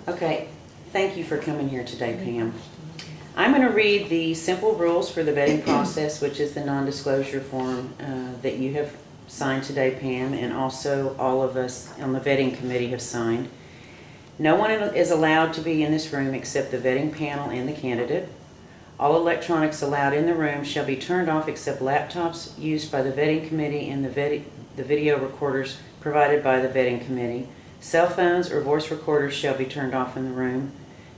Okay, thank you for coming here today, Pam. I'm going to read the simple rules for the vetting process, which is the non-disclosure form that you have signed today, Pam, and also all of us on the vetting committee have signed. No one is allowed to be in this room except the vetting panel and the candidate. All electronics allowed in the room shall be turned off except laptops used by the vetting committee and the video recorders provided by the vetting committee. Cell phones or voice recorders shall be turned off in the room.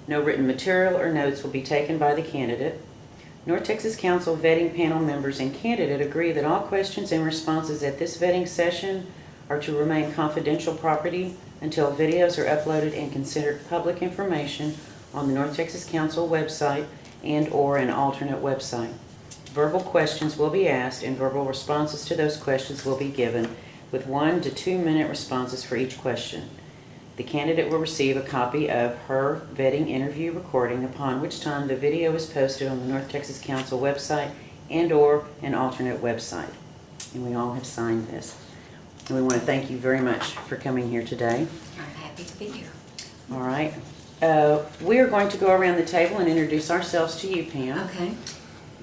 No written material or notes will be taken by the candidate. North Texas Council vetting panel members and candidate agree that all questions and responses at this vetting session are to remain confidential property until videos are uploaded and considered public information on the North Texas Council website and/or an alternate website. Verbal questions will be asked and verbal responses to those questions will be given with 1 to 2 minute responses for each question. The candidate will receive a copy of her vetting interview recording, upon which time the video is posted on the North Texas Council website and/or an alternate website. And we all have signed this. And we want to thank you very much for coming here today. I'm happy to be here. All right. We are going to go around the table and introduce ourselves to you, Pam. Okay.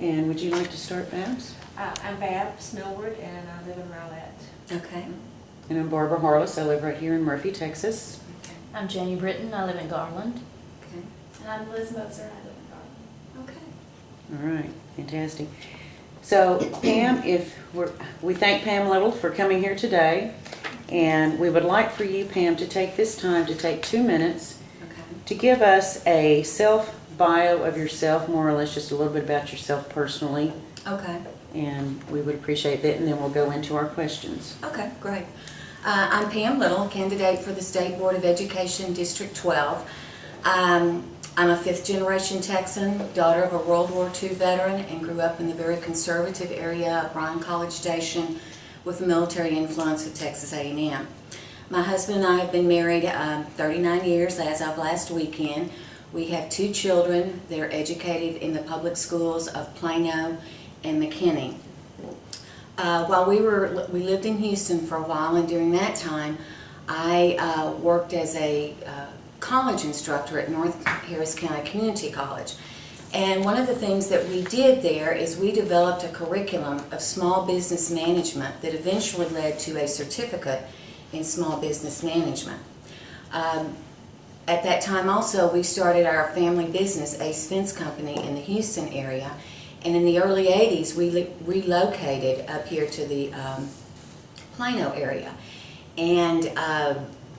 And would you like to start, Babs? I'm Babs Millward, and I live in Rowlett. Okay. And I'm Barbara Harless. I live right here in Murphy, Texas. I'm Janie Britton. I live in Garland. Okay. And I'm Liz Moser, and I live in Garland. Okay. All right, fantastic. So Pam, we thank Pam Little for coming here today, and we would like for you, Pam, to take this time to take 2 minutes Okay. to give us a self-bio of yourself, more or less just a little bit about yourself personally, Okay. and we would appreciate that, and then we'll go into our questions. Okay, great. I'm Pam Little, candidate for the State Board of Education, District 12. I'm a fifth-generation Texan, daughter of a World War II veteran, and grew up in the very conservative area of Bryan College Station with the military influence of Texas A&M. My husband and I have been married 39 years as of last weekend. We have 2 children. They're educated in the public schools of Plano and McKinney. While we lived in Houston for a while, and during that time I worked as a college instructor at North Harris County Community College. And one of the things that we did there is we developed a curriculum of small business management that eventually led to a certificate in small business management. At that time also we started our family business, Ace Fence Company, in the Houston area. And in the early 80s, we relocated up here to the Plano area. And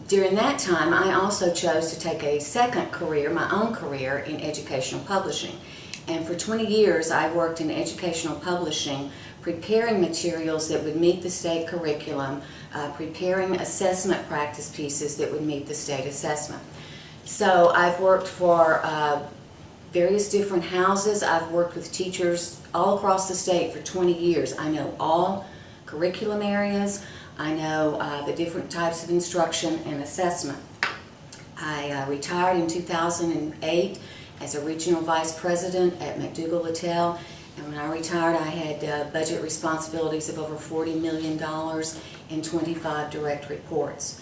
during that time, I also chose to take a second career, my own career, in educational publishing. And for 20 years, I worked in educational publishing, preparing materials that would meet the state curriculum, preparing assessment practice pieces that would meet the state assessment. So I've worked for various different houses. I've worked with teachers all across the state for 20 years. I know all curriculum areas. I know the different types of instruction and assessment. I retired in 2008 as a regional vice president at McDougall-Littell, and when I retired I had budget responsibilities of over $40 million and 25 direct reports.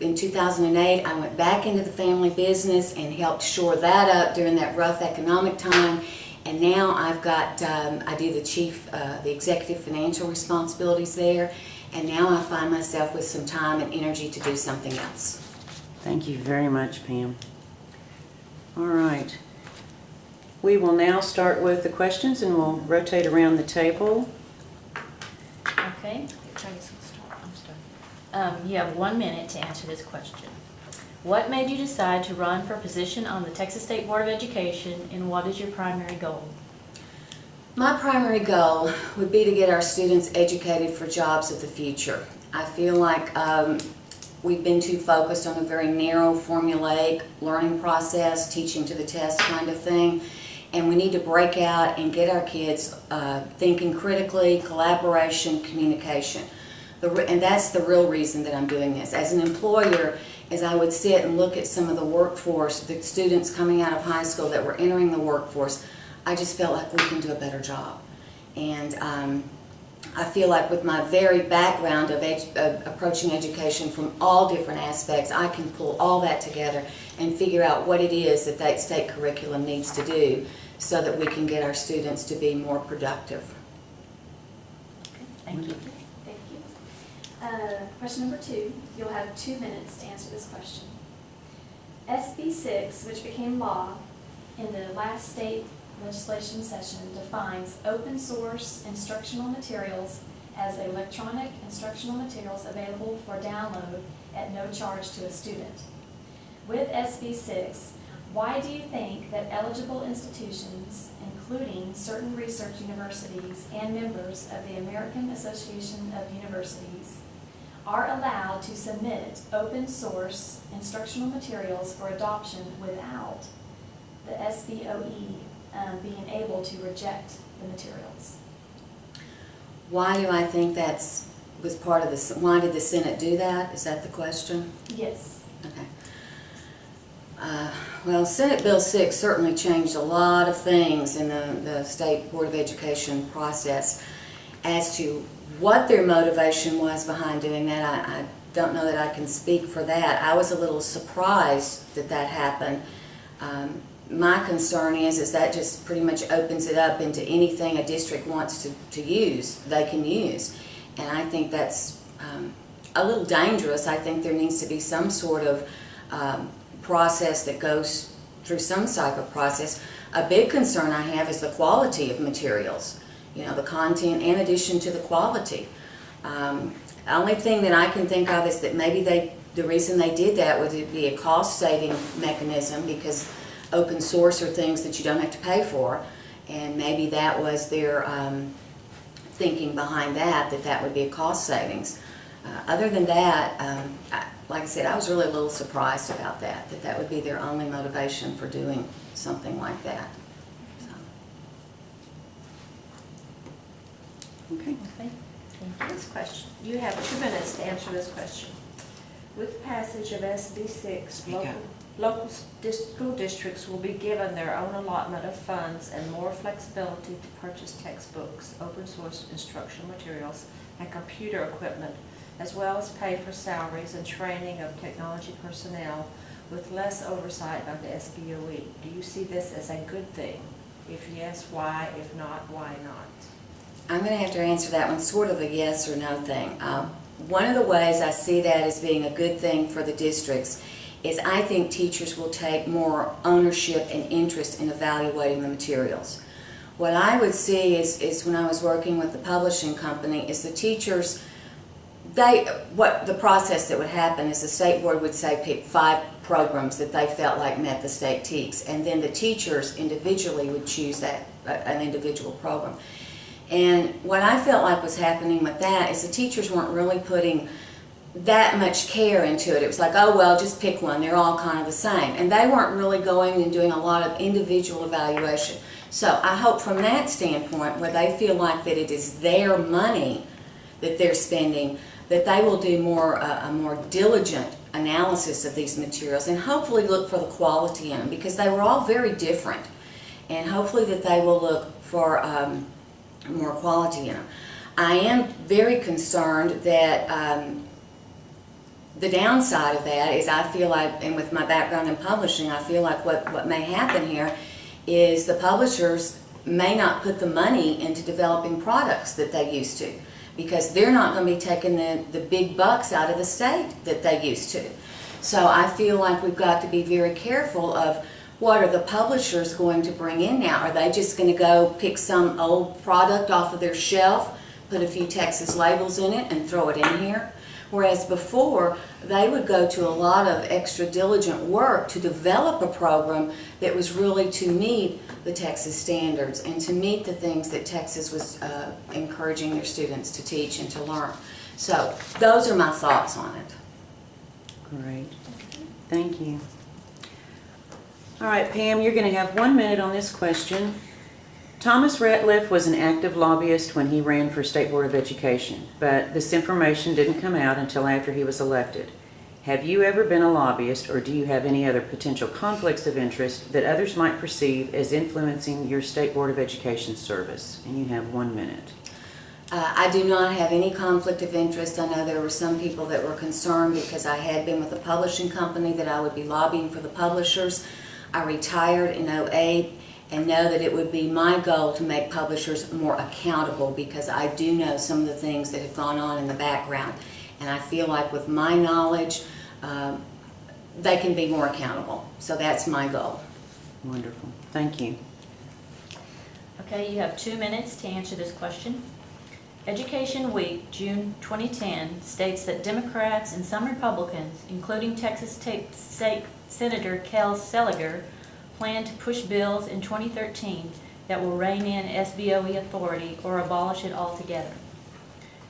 In 2008, I went back into the family business and helped shore that up during that rough economic time. And now I've got, I do the executive financial responsibilities there. And now I find myself with some time and energy to do something else. Thank you very much, Pam. All right. We will now start with the questions, and we'll rotate around the table. Okay. You have 1 minute to answer this question. What made you decide to run for a position on the Texas State Board of Education, and what is your primary goal? My primary goal would be to get our students educated for jobs of the future. I feel like we've been too focused on a very narrow, formulaic learning process, teaching to the test kind of thing, and we need to break out and get our kids thinking critically, collaboration, communication. And that's the real reason that I'm doing this. As an employer, as I would sit and look at some of the workforce, the students coming out of high school that were entering the workforce, I just felt like we can do a better job. And I feel like with my varied background of approaching education from all different aspects, I can pull all that together and figure out what it is that that state curriculum needs to do so that we can get our students to be more productive. Thank you. Thank you. Question number 2, you'll have 2 minutes to answer this question. SB 6, which became law in the last state legislation session, defines open source instructional materials as electronic instructional materials available for download at no charge to a student. With SB 6, why do you think that eligible institutions, including certain research universities and members of the American Association of Universities, are allowed to submit open source instructional materials for adoption without the SBOE being able to reject the materials? Why do I think was part of this? Why did the Senate do that? Is that the question? Yes. Okay. Well, Senate Bill 6 certainly changed a lot of things in the State Board of Education process. As to what their motivation was behind doing that, I don't know that I can speak for that. I was a little surprised that that happened. My concern is that just pretty much opens it up into anything a district wants to use, they can use. And I think that's a little dangerous. I think there needs to be some sort of process that goes through some type of process. A big concern I have is the quality of materials, you know, the content in addition to the quality. The only thing that I can think of is that maybe the reason they did that would be a cost-saving mechanism, because open source are things that you don't have to pay for, and maybe that was their thinking behind that would be a cost savings. Other than that, like I said, I was really a little surprised about that would be their only motivation for doing something like that. So. Okay. Okay, thank you. This question, you have 2 minutes to answer this question. With passage of SB 6, local school districts will be given their own allotment of funds and more flexibility to purchase textbooks, open source instructional materials, and computer equipment, as well as pay for salaries and training of technology personnel with less oversight by the SBOE. Do you see this as a good thing? If yes, why? If not, why not? I'm going to have to answer that one sort of a yes or no thing. One of the ways I see that as being a good thing for the districts is I think teachers will take more ownership and interest in evaluating the materials. What I would see is when I was working with the publishing company is the teachers, what the process that would happen is the state board would say pick 5 programs that they felt like met the state TEKS, and then the teachers individually would choose an individual program. And what I felt like was happening with that is the teachers weren't really putting that much care into it. It was like, oh well, just pick one, they're all kind of the same. And they weren't really going and doing a lot of individual evaluation. So I hope from that standpoint, where they feel like that it is their money that they're spending, that they will do a more diligent analysis of these materials and hopefully look for the quality in them, because they were all very different. And hopefully that they will look for more quality in them. I am very concerned that the downside of that is I feel like, and with my background in publishing, I feel like what may happen here is the publishers may not put the money into developing products that they used to, because they're not going to be taking the big bucks out of the state that they used to. So I feel like we've got to be very careful of what are the publishers going to bring in now. Are they just going to go pick some old product off of their shelf, put a few Texas labels in it, and throw it in here? Whereas before, they would go to a lot of extra diligent work to develop a program that was really to meet the Texas standards and to meet the things that Texas was encouraging their students to teach and to learn. So those are my thoughts on it. Great. Thank you. All right, Pam, you're going to have 1 minute on this question. Thomas Ratliff was an active lobbyist when he ran for State Board of Education, but this information didn't come out until after he was elected. Have you ever been a lobbyist, or do you have any other potential conflicts of interest that others might perceive as influencing your State Board of Education service? And you have 1 minute. I do not have any conflict of interest. I know there were some people that were concerned because I had been with a publishing company that I would be lobbying for the publishers. I retired in '08 and know that it would be my goal to make publishers more accountable because I do know some of the things that have gone on in the background. And I feel like with my knowledge, they can be more accountable. So that's my goal. Wonderful. Thank you. Okay, you have 2 minutes to answer this question. Education Week, June 2010, states that Democrats and some Republicans, including Texas State Senator Kel Seliger, plan to push bills in 2013 that will rein in SBOE authority or abolish it altogether.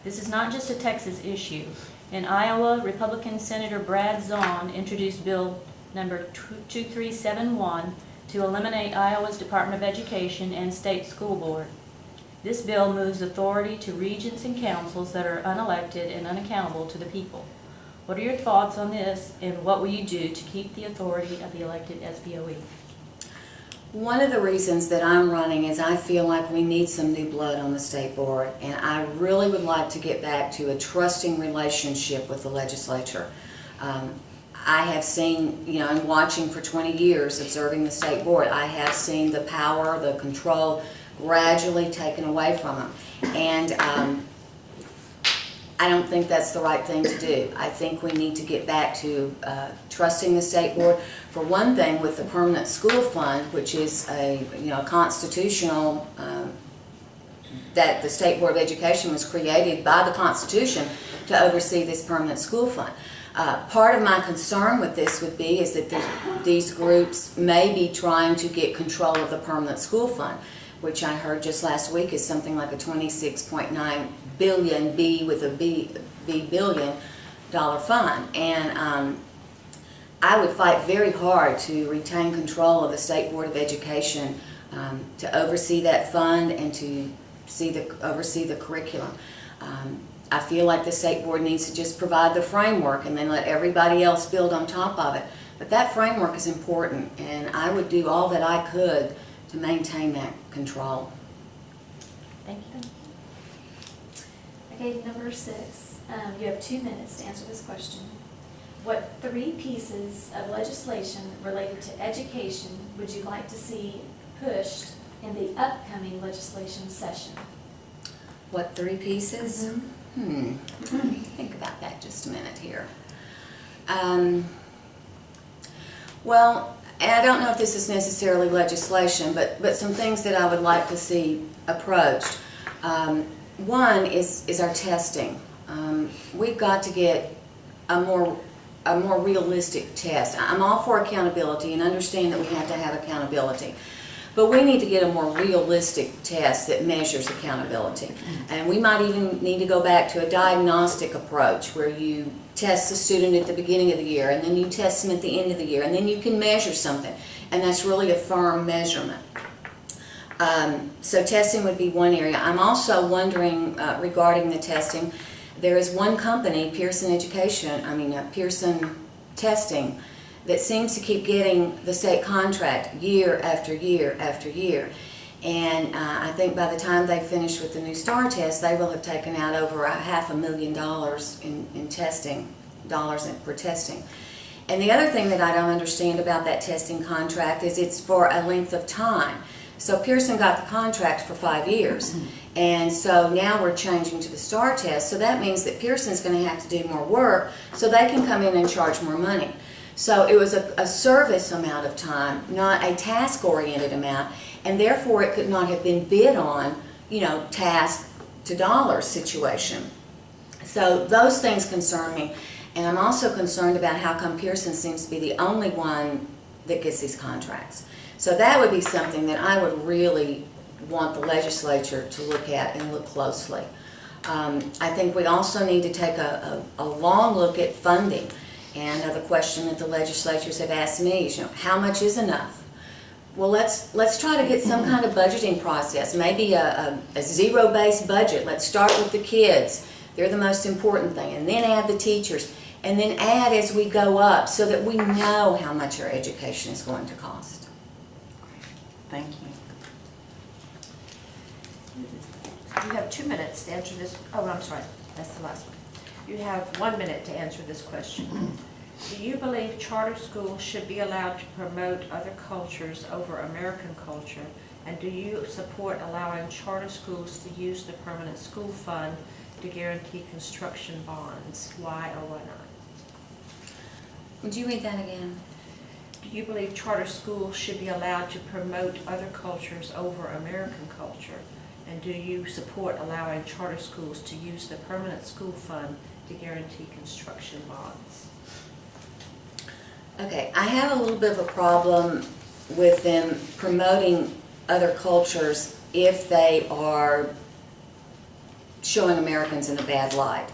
This is not just a Texas issue. In Iowa, Republican Senator Brad Zahn introduced Bill number 2371 to eliminate Iowa's Department of Education and State School Board. This bill moves authority to regents and councils that are unelected and unaccountable to the people. What are your thoughts on this, and what will you do to keep the authority of the elected SBOE? One of the reasons that I'm running is I feel like we need some new blood on the state board, and I really would like to get back to a trusting relationship with the legislature. I have seen, in watching for 20 years, observing the state board, I have seen the power, the control gradually taken away from them. And I don't think that's the right thing to do. I think we need to get back to trusting the state board. For one thing, with the permanent school fund, which is a constitutional, that the State Board of Education was created by the Constitution to oversee this permanent school fund. Part of my concern with this would be is that these groups may be trying to get control of the permanent school fund, which I heard just last week is something like a $26.9 billion, B with a B billion dollar fund. And I would fight very hard to retain control of the State Board of Education to oversee that fund and to oversee the curriculum. I feel like the State Board needs to just provide the framework and then let everybody else build on top of it. But that framework is important, and I would do all that I could to maintain that control. Thank you. Okay, number 6. You have 2 minutes to answer this question. What 3 pieces of legislation related to education would you like to see pushed in the upcoming legislation session? What 3 pieces? Let me think about that just a minute here. Well, and I don't know if this is necessarily legislation, but some things that I would like to see approached. One is our testing. We've got to get a more realistic test. I'm all for accountability and understand that we have to have accountability. But we need to get a more realistic test that measures accountability. And we might even need to go back to a diagnostic approach where you test the student at the beginning of the year and then you test them at the end of the year and then you can measure something. And that's really a firm measurement. So testing would be one area. I'm also wondering regarding the testing, there is one company, Pearson Testing, that seems to keep getting the state contract year after year after year. And I think by the time they finish with the new STAR test, they will have taken out over $500,000 in testing, dollars for testing. And the other thing that I don't understand about that testing contract is it's for a length of time. So Pearson got the contract for 5 years. And so now we're changing to the STAR test. So that means that Pearson's going to have to do more work so they can come in and charge more money. So it was a service amount of time, not a task-oriented amount, and therefore it could not have been bid on, task to dollars situation. So those things concern me, and I'm also concerned about how come Pearson seems to be the only one that gets these contracts. So that would be something that I would really want the legislature to look at and look closely. I think we also need to take a long look at funding. And the question that the legislatures have asked me is, how much is enough? Well, let's try to get some kind of budgeting process, maybe a zero-based budget. Let's start with the kids. They're the most important thing. And then add the teachers. And then add as we go up so that we know how much our education is going to cost. Thank you. You have 2 minutes to answer this, oh, I'm sorry, that's the last one. You have 1 minute to answer this question. Do you believe charter schools should be allowed to promote other cultures over American culture? And do you support allowing charter schools to use the permanent school fund to guarantee construction bonds? Why or why not? Would you read that again? Do you believe charter schools should be allowed to promote other cultures over American culture? And do you support allowing charter schools to use the permanent school fund to guarantee construction bonds? Okay, I have a little bit of a problem with them promoting other cultures if they are showing Americans in a bad light.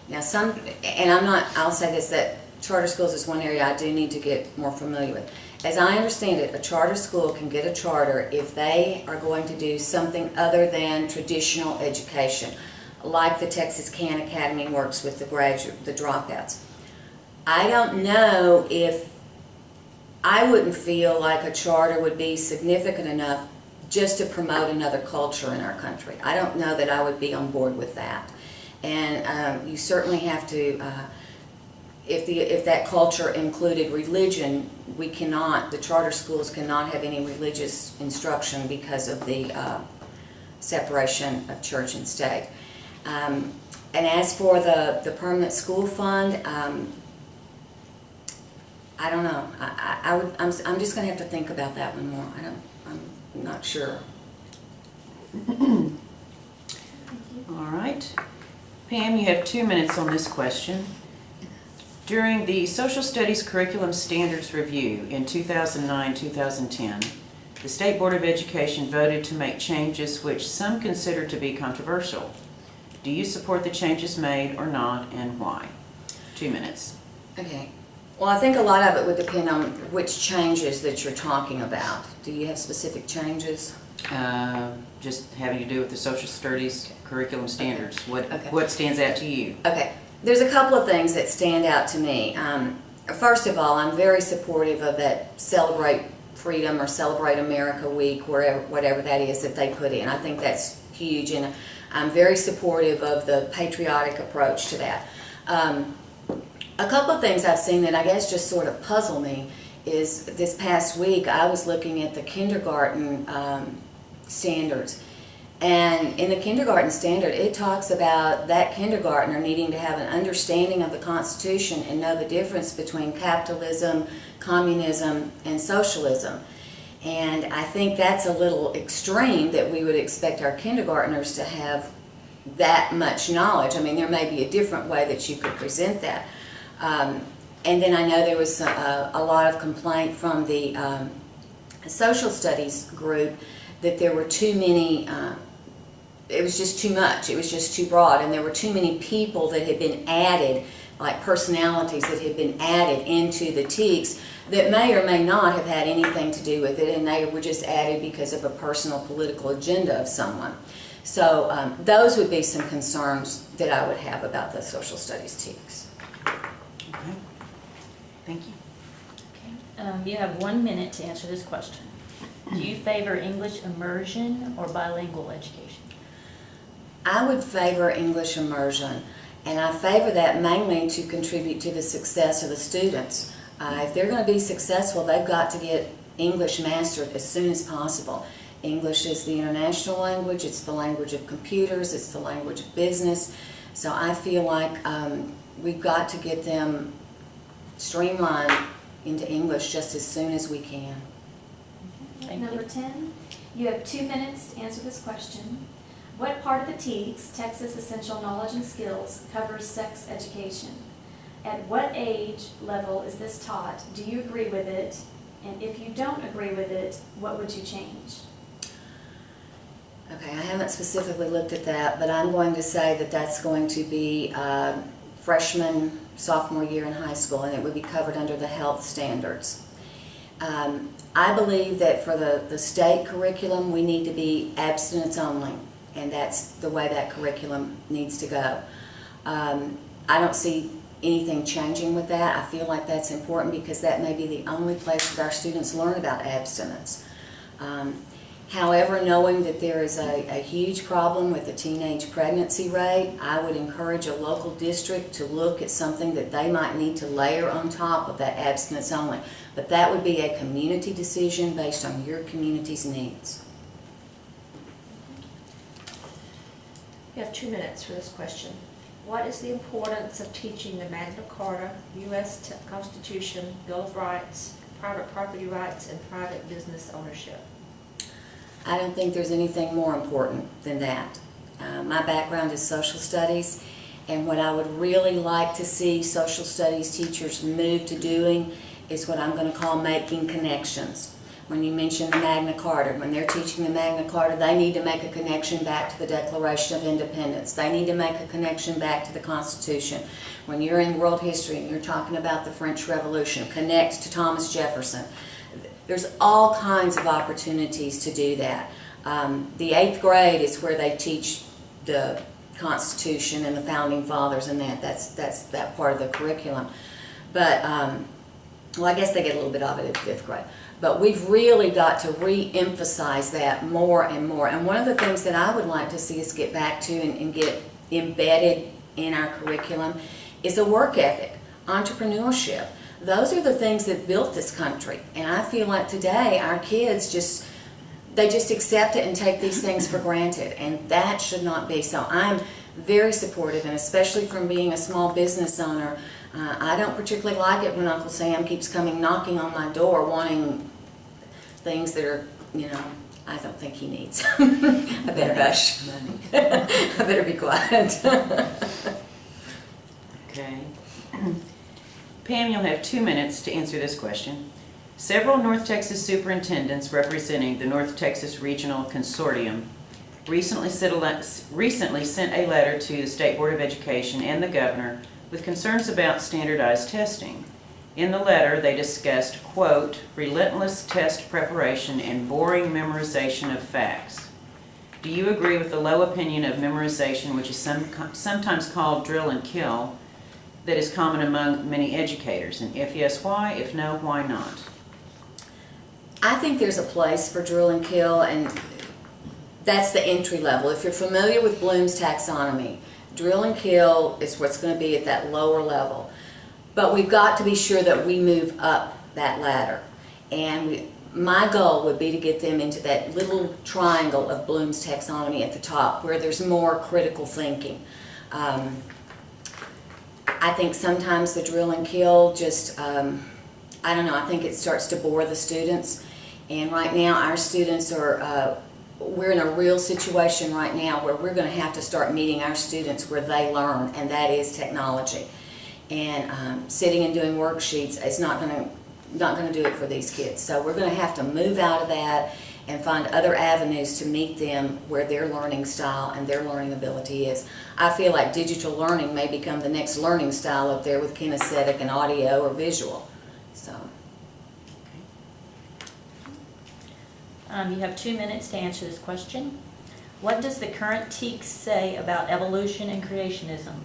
Now I'll say this, that charter schools is one area I do need to get more familiar with. As I understand it, a charter school can get a charter if they are going to do something other than traditional education, like the Texas Can Academy works with the dropouts. I don't know if I wouldn't feel like a charter would be significant enough just to promote another culture in our country. I don't know that I would be on board with that. And you certainly have to, if that culture included religion, the charter schools cannot have any religious instruction because of the separation of church and state. And as for the permanent school fund, I don't know. I'm just going to have to think about that one more. I'm not sure. All right. Pam, you have 2 minutes on this question. During the Social Studies Curriculum Standards Review in 2009-2010, the State Board of Education voted to make changes which some consider to be controversial. Do you support the changes made or not, and why? 2 minutes. Okay. Well, I think a lot of it would depend on which changes that you're talking about. Do you have specific changes? Just having to do with the Social Studies Curriculum Standards. Okay. What stands out to you? Okay. There's a couple of things that stand out to me. First of all, I'm very supportive of that Celebrate Freedom or Celebrate America Week, whatever that is that they put in. I think that's huge, and I'm very supportive of the patriotic approach to that. A couple of things I've seen that I guess just sort of puzzle me is this past week I was looking at the kindergarten standards. And in the kindergarten standard, it talks about that kindergartner needing to have an understanding of the Constitution and know the difference between capitalism, communism, and socialism. And I think that's a little extreme that we would expect our kindergartners to have that much knowledge. I mean, there may be a different way that you could present that. And then I know there was a lot of complaint from the social studies group that there were too many, it was just too much, it was just too broad, and there were too many people that had been added, like personalities that had been added into the TEKS that may or may not have had anything to do with it, and they were just added because of a personal political agenda of someone. So those would be some concerns that I would have about the social studies TEKS. Okay. Thank you. Okay. You have 1 minute to answer this question. Do you favor English immersion or bilingual education? I would favor English immersion, and I favor that mainly to contribute to the success of the students. If they're going to be successful, they've got to get English mastered as soon as possible. English is the international language, it's the language of computers, it's the language of business. So I feel like we've got to get them streamlined into English just as soon as we can. Thank Number you. 10, you have 2 minutes to answer this question. What part of the TEKS, Texas Essential Knowledge and Skills, covers sex education? At what age level is this taught? Do you agree with it? And if you don't agree with it, what would you change? Okay, I haven't specifically looked at that, but I'm going to say that that's going to be freshman, sophomore year in high school, and it would be covered under the health standards. I believe that for the state curriculum, we need to be abstinence only, and that's the way that curriculum needs to go. I don't see anything changing with that. I feel like that's important because that may be the only place that our students learn about abstinence. However, knowing that there is a huge problem with the teenage pregnancy rate, I would encourage a local district to look at something that they might need to layer on top of that abstinence only. But that would be a community decision based on your community's needs. You have 2 minutes for this question. What is the importance of teaching the Magna Carta, U.S. Constitution, Bill of Rights, private property rights, and private business ownership? I don't think there's anything more important than that. My background is social studies, and what I would really like to see social studies teachers move to doing is what I'm going to call making connections. When you mention the Magna Carta, when they're teaching the Magna Carta, they need to make a connection back to the Declaration of Independence. They need to make a connection back to the Constitution. When you're in world history and you're talking about the French Revolution, connect to Thomas Jefferson. There's all kinds of opportunities to do that. The 8th grade is where they teach the Constitution and the Founding Fathers and that's that part of the curriculum. But, well, I guess they get a little bit of it in 5th grade. But we've really got to re-emphasize that more and more. And one of the things that I would like to see us get back to and get embedded in our curriculum is a work ethic, entrepreneurship. Those are the things that built this country. And I feel like today our kids just accept it and take these things for granted. And that should not be. So I'm very supportive, and especially from being a small business owner, I don't particularly like it when Uncle Sam keeps coming knocking on my door wanting things that are, I don't think he needs. I better hush. I better be quiet. Okay. Pam, you'll have 2 minutes to answer this question. Several North Texas superintendents representing the North Texas Regional Consortium recently sent a letter to the State Board of Education and the governor with concerns about standardized testing. In the letter, they discussed, quote, relentless test preparation and boring memorization of facts. Do you agree with the low opinion of memorization, which is sometimes called drill and kill, that is common among many educators? And if yes, why? If no, why not? I think there's a place for drill and kill, and that's the entry level. If you're familiar with Bloom's taxonomy, drill and kill is what's going to be at that lower level. But we've got to be sure that we move up that ladder. And my goal would be to get them into that little triangle of Bloom's taxonomy at the top, where there's more critical thinking. I think sometimes the drill and kill just, I don't know, I think it starts to bore the students. And right now our students are, we're in a real situation right now where we're going to have to start meeting our students where they learn, and that is technology. And sitting and doing worksheets is not going to do it for these kids. So we're going to have to move out of that and find other avenues to meet them where their learning style and their learning ability is. I feel like digital learning may become the next learning style up there with kinesthetic and audio or visual. So. You have 2 minutes to answer this question. What does the current TEKS say about evolution and creationism?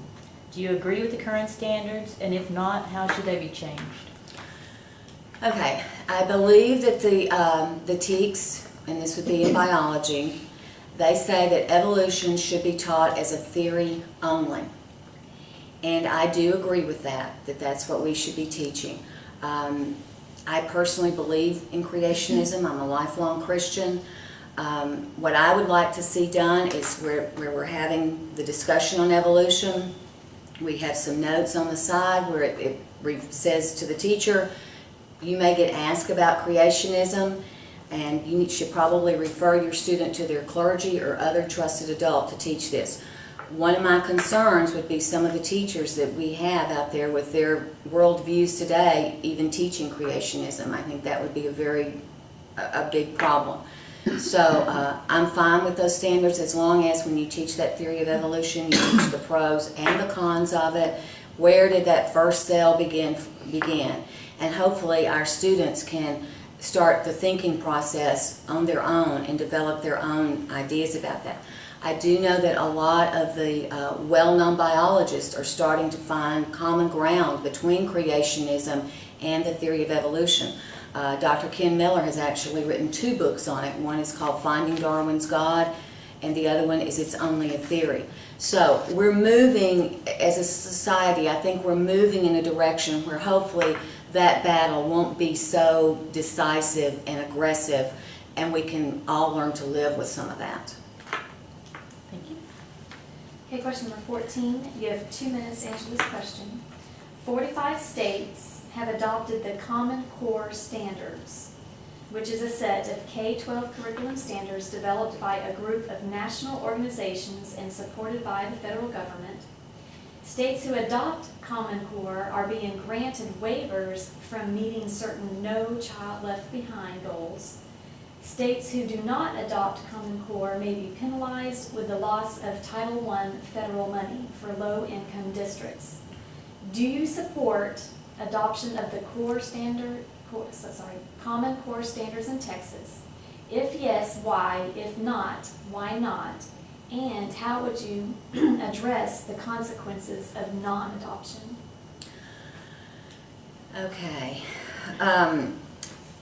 Do you agree with the current standards? And if not, how should they be changed? Okay, I believe that the TEKS, and this would be in biology, they say that evolution should be taught as a theory only. And I do agree with that that's what we should be teaching. I personally believe in creationism. I'm a lifelong Christian. What I would like to see done is where we're having the discussion on evolution, we have some notes on the side where it says to the teacher, you may get asked about creationism, and you should probably refer your student to their clergy or other trusted adult to teach this. One of my concerns would be some of the teachers that we have out there with their worldviews today even teaching creationism. I think that would be a big problem. So I'm fine with those standards as long as when you teach that theory of evolution, you teach the pros and the cons of it. Where did that first cell begin? And hopefully our students can start the thinking process on their own and develop their own ideas about that. I do know that a lot of the well-known biologists are starting to find common ground between creationism and the theory of evolution. Dr. Ken Miller has actually written 2 books on it. One is called Finding Darwin's God, and the other one is It's Only a Theory. So we're moving, as a society, I think we're moving in a direction where hopefully that battle won't be so decisive and aggressive, and we can all learn to live with some of that. Thank you. Okay, question number 14. You have 2 minutes to answer this question. 45 states have adopted the Common Core Standards, which is a set of K-12 curriculum standards developed by a group of national organizations and supported by the federal government. States who adopt Common Core are being granted waivers from meeting certain No Child Left Behind goals. States who do not adopt Common Core may be penalized with the loss of Title I federal money for low-income districts. Do you support adoption of the Common Core Standards in Texas? If yes, why? If not, why not? And how would you address the consequences of non-adoption? Okay.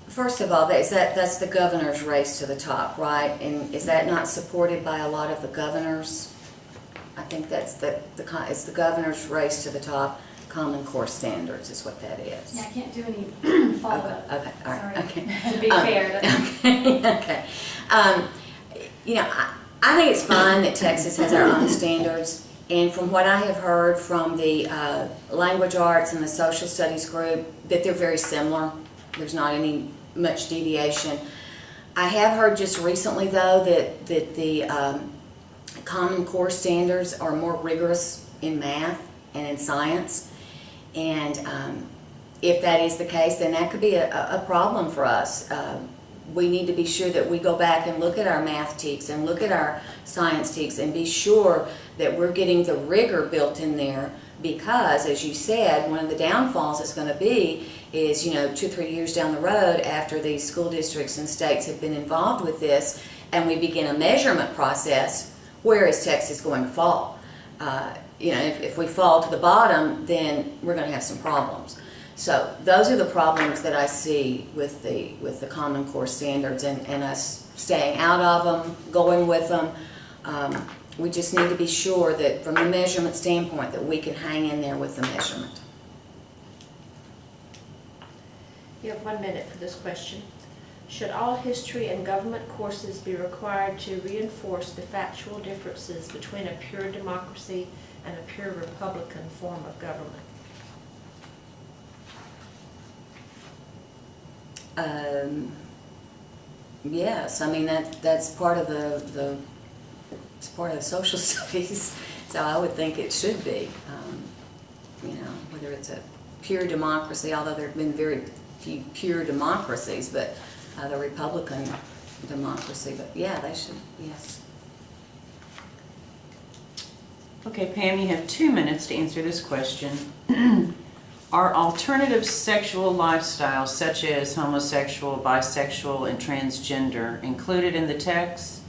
First of all, that's the governor's race to the top, right? And is that not supported by a lot of the governors? I think that's it's the governor's race to the top. Common Core Standards is what that is. Yeah, I can't do any follow-up. Okay, all right, Sorry. okay. To be fair. Okay. You know, I think it's fine that Texas has our own standards, and from what I have heard from the language arts and the social studies group, that they're very similar. There's not any much deviation. I have heard just recently, though, that the Common Core Standards are more rigorous in math and in science, and if that is the case, then that could be a problem for us. We need to be sure that we go back and look at our math TEKS and look at our science TEKS and be sure that we're getting the rigor built in there, because, as you said, one of the downfalls is going to be is, 2 or 3 years down the road, after these school districts and states have been involved with this and we begin a measurement process, where is Texas going to fall? If we fall to the bottom, then we're going to have some problems. So those are the problems that I see with the Common Core Standards, and us staying out of them, going with them. We just need to be sure that from the measurement standpoint that we can hang in there with the measurement. You have 1 minute for this question. Should all history and government courses be required to reinforce the factual differences between a pure democracy and a pure republican form of government? Yes, I mean that's part of it's part of the social studies, so I would think it should be. Whether it's a pure democracy, although there have been very few pure democracies, but the Republican democracy. But yeah, they should. Yes. Okay, Pam, you have 2 minutes to answer this question. Are alternative sexual lifestyles such as homosexual, bisexual, and transgender included in the text?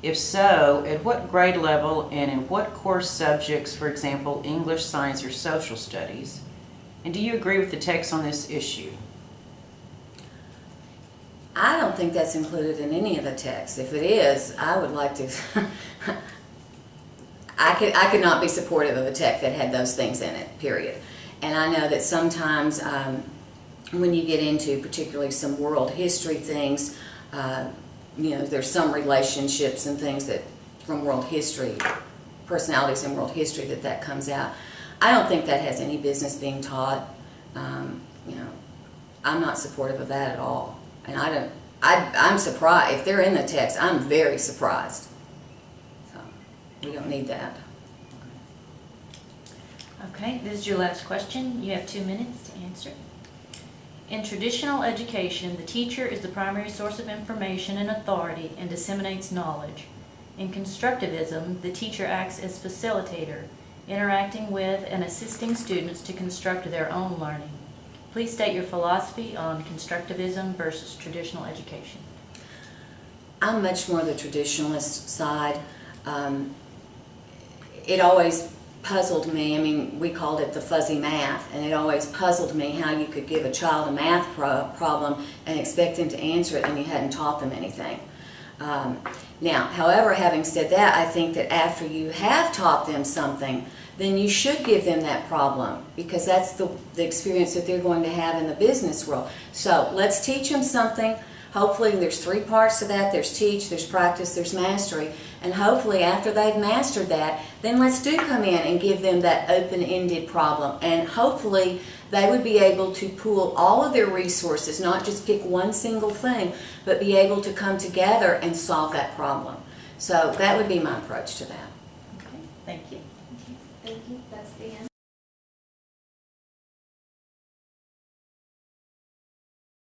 If so, at what grade level and in what course subjects, for example, English, science, or social studies? And do you agree with the text on this issue? I don't think that's included in any of the text. If it is, I would like to. I could not be supportive of a text that had those things in it, period. And I know that sometimes when you get into particularly some world history things, there's some relationships and things that from world history, personalities in world history, that comes out. I don't think that has any business being taught. I'm not supportive of that at all. And I'm surprised. If they're in the text, I'm very surprised. So we don't need that. Okay, this is your last question. You have 2 minutes to answer. In traditional education, the teacher is the primary source of information and authority and disseminates knowledge. In constructivism, the teacher acts as facilitator, interacting with and assisting students to construct their own learning. Please state your philosophy on constructivism versus traditional education. I'm much more the traditionalist side. It always puzzled me. I mean, we called it the fuzzy math, and it always puzzled me how you could give a child a math problem and expect them to answer it and you hadn't taught them anything. Now, however, having said that, I think that after you have taught them something, then you should give them that problem, because that's the experience that they're going to have in the business world. So let's teach them something. Hopefully there's 3 parts to that. There's teach, there's practice, there's mastery. And hopefully after they've mastered that, then let's come in and give them that open-ended problem. And hopefully they would be able to pool all of their resources, not just pick one single thing, but be able to come together and solve that problem. So that would be my approach to that. Okay, thank you. Thank you, that's the end.